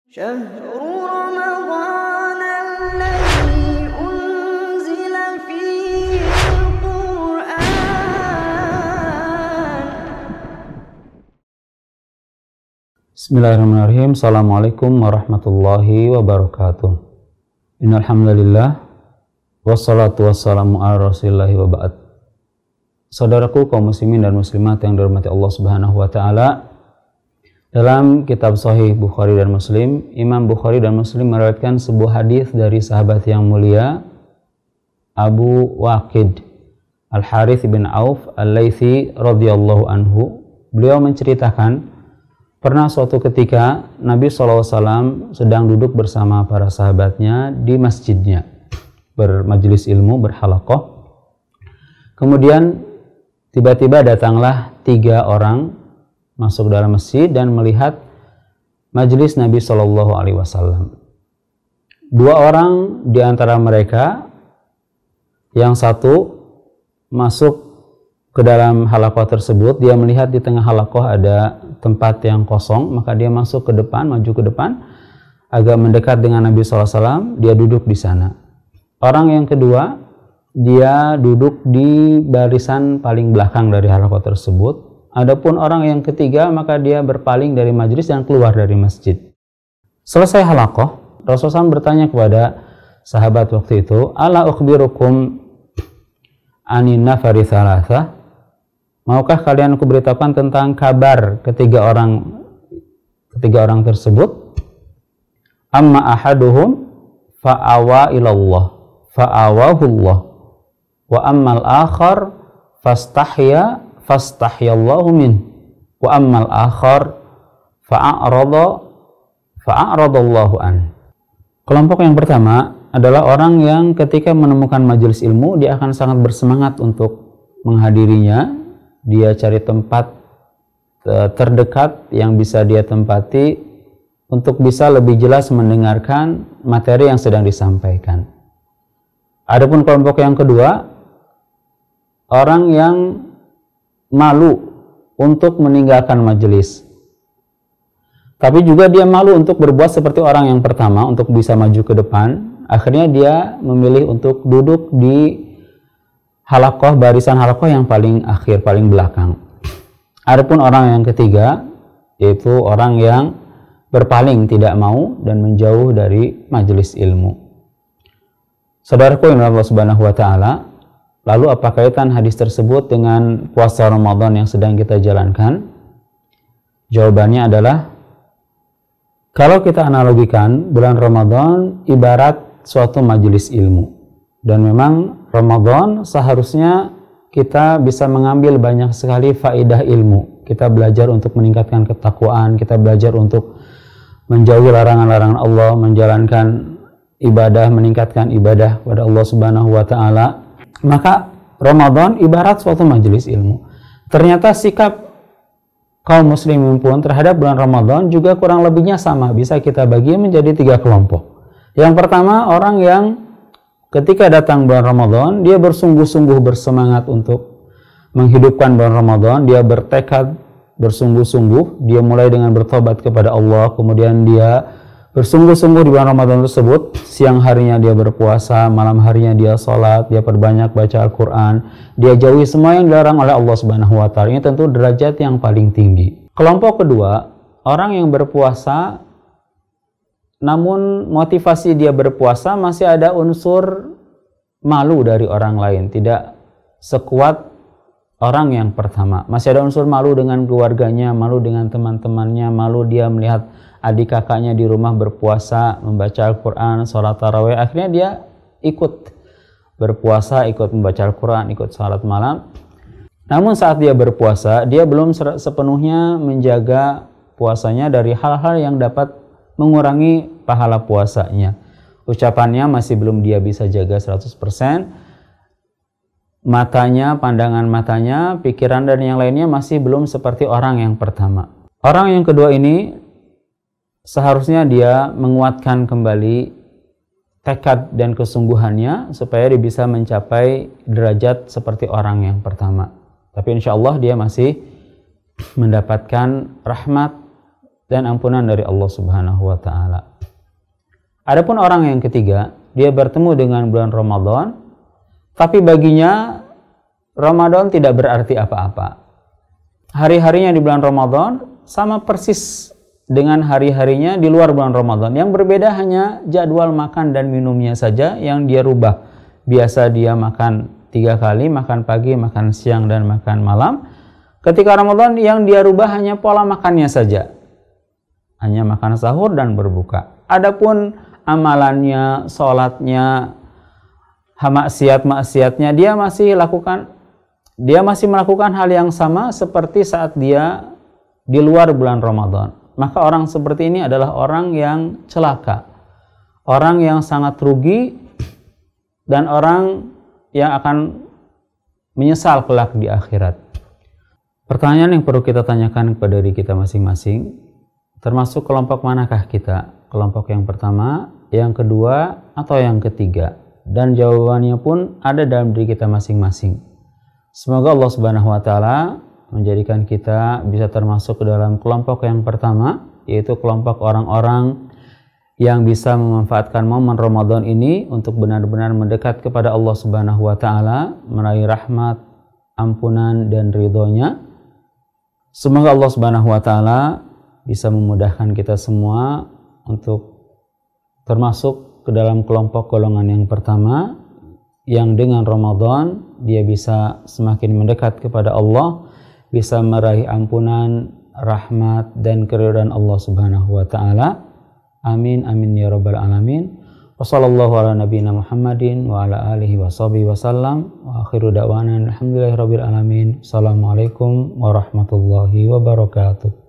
شهر رمضان الذي أنزل فيه القرآن Bismillahirrahmanirrahim. Assalamualaikum warahmatullahi wabarakatuh. Innalhamdulillah wassalatu wassalamu ala rasulillahi wa ba'd. Saudaraku kaum muslimin dan muslimat yang dirahmati Allah Subhanahu wa taala, dalam kitab Sahih Bukhari dan Muslim, Imam Bukhari dan Muslim meriwayatkan sebuah hadis dari sahabat yang mulia Abu Waqid Al-Harits bin Auf Al-Laitsi radhiyallahu anhu. Beliau menceritakan, pernah suatu ketika Nabi SAW sedang duduk bersama para sahabatnya di masjidnya, bermajelis ilmu, berhalaqah. Kemudian tiba-tiba datanglah 3 orang masuk dalam masjid dan melihat majelis Nabi SAW. 2 orang di antara mereka, yang satu masuk ke dalam halaqah tersebut, dia melihat di tengah halaqah ada tempat yang kosong, maka dia masuk ke depan, maju ke depan, agak mendekat dengan Nabi SAW, dia duduk di sana. Orang yang kedua, dia duduk di barisan paling belakang dari halaqah tersebut. Adapun orang yang ketiga, maka dia berpaling dari majelis dan keluar dari masjid. Selesai halaqah, Rasulullah SAW bertanya kepada sahabat waktu itu, "Ala ukhbirukum anin nafari thalatha?" Maukah kalian aku beritahukan tentang kabar ketiga orang tersebut? Amma ahaduhum fa'awa ilallah fa'awahullah wa ammal akhar fastahyallahu min wa ammal akhar fa'aradallahu an. Kelompok yang pertama adalah orang yang ketika menemukan majelis ilmu, dia akan sangat bersemangat untuk menghadirinya. Dia cari tempat terdekat yang bisa dia tempati untuk bisa lebih jelas mendengarkan materi yang sedang disampaikan. Adapun kelompok yang kedua, orang yang malu untuk meninggalkan majelis, tapi juga dia malu untuk berbuat seperti orang yang pertama untuk bisa maju ke depan. Akhirnya dia memilih untuk duduk di halaqah, barisan halaqah yang paling akhir, paling belakang. Adapun orang yang ketiga, yaitu orang yang berpaling, tidak mau dan menjauh dari majelis ilmu. Saudaraku yang Allah Subhanahu wa taala, lalu apa kaitan hadis tersebut dengan puasa Ramadan yang sedang kita jalankan? Jawabannya adalah, kalau kita analogikan, bulan Ramadan ibarat suatu majelis ilmu. Dan memang Ramadan seharusnya kita bisa mengambil banyak sekali faedah ilmu. Kita belajar untuk meningkatkan ketakwaan, kita belajar untuk menjauhi larangan-larangan Allah, menjalankan ibadah, meningkatkan ibadah kepada Allah Subhanahu wa taala. Maka Ramadan ibarat suatu majelis ilmu. Ternyata sikap kaum muslimin pun terhadap bulan Ramadan juga kurang lebihnya sama. Bisa kita bagi menjadi 3 kelompok. Yang pertama, orang yang ketika datang bulan Ramadan, dia bersungguh-sungguh bersemangat untuk menghidupkan bulan Ramadan. Dia bertekad bersungguh-sungguh. Dia mulai dengan bertobat kepada Allah. Kemudian dia bersungguh-sungguh di bulan Ramadan tersebut. Siang harinya dia berpuasa, malam harinya dia sholat, dia perbanyak baca Al-Quran. Dia jauhi semua yang dilarang oleh Allah Subhanahu wa taala. Ini tentu derajat yang paling tinggi. Kelompok kedua, orang yang berpuasa namun motivasi dia berpuasa masih ada unsur malu dari orang lain, tidak sekuat orang yang pertama. Masih ada unsur malu dengan keluarganya, malu dengan teman-temannya, malu dia melihat adik kakaknya di rumah berpuasa, membaca Al-Quran, sholat tarawih. Akhirnya dia ikut berpuasa, ikut membaca Al-Quran, ikut sholat malam. Namun saat dia berpuasa, dia belum sepenuhnya menjaga puasanya dari hal-hal yang dapat mengurangi pahala puasanya. Ucapannya masih belum dia bisa jaga 100%. Matanya, pandangan matanya, pikiran dan yang lainnya masih belum seperti orang yang pertama. Orang yang kedua ini seharusnya dia menguatkan kembali tekad dan kesungguhannya supaya dia bisa mencapai derajat seperti orang yang pertama. Tapi insya Allah dia masih mendapatkan rahmat dan ampunan dari Allah Subhanahu wa taala. Adapun orang yang ketiga, dia bertemu dengan bulan Ramadan, tapi baginya Ramadan tidak berarti apa-apa. Hari-harinya di bulan Ramadan sama persis dengan hari-harinya di luar bulan Ramadan. Yang berbeda hanya jadwal makan dan minumnya saja yang dia rubah. Biasa dia makan 3 kali, makan pagi, makan siang, dan makan malam. Ketika Ramadan yang dia rubah hanya pola makannya saja. Hanya makan sahur dan berbuka. Adapun amalannya, sholatnya, maksiat-maksiatnya dia masih melakukan hal yang sama seperti saat dia di luar bulan Ramadan. Maka orang seperti ini adalah orang yang celaka, orang yang sangat rugi, dan orang yang akan menyesal kelak di akhirat. Pertanyaan yang perlu kita tanyakan kepada diri kita masing-masing, termasuk kelompok manakah kita? Kelompok yang pertama, yang kedua, atau yang ketiga? Dan jawabannya pun ada dalam diri kita masing-masing. Semoga Allah Subhanahu wa taala menjadikan kita bisa termasuk ke dalam kelompok yang pertama, yaitu kelompok orang-orang yang bisa memanfaatkan momen Ramadan ini untuk benar-benar mendekat kepada Allah Subhanahu wa taala, meraih rahmat, ampunan, dan ridhonya. Semoga Allah Subhanahu wa taala bisa memudahkan kita semua untuk termasuk ke dalam kelompok golongan yang pertama, yang dengan Ramadan dia bisa semakin mendekat kepada Allah, bisa meraih ampunan, rahmat, dan keridhaan Allah Subhanahu wa taala. Amin amin ya rabbal alamin. Wassallallahu ala nabiyina Muhammadin wa ala alihi washabihi wasallam. Wa akhiru da'wana alhamdulillahi rabbil alamin. Assalamualaikum warahmatullahi wabarakatuh.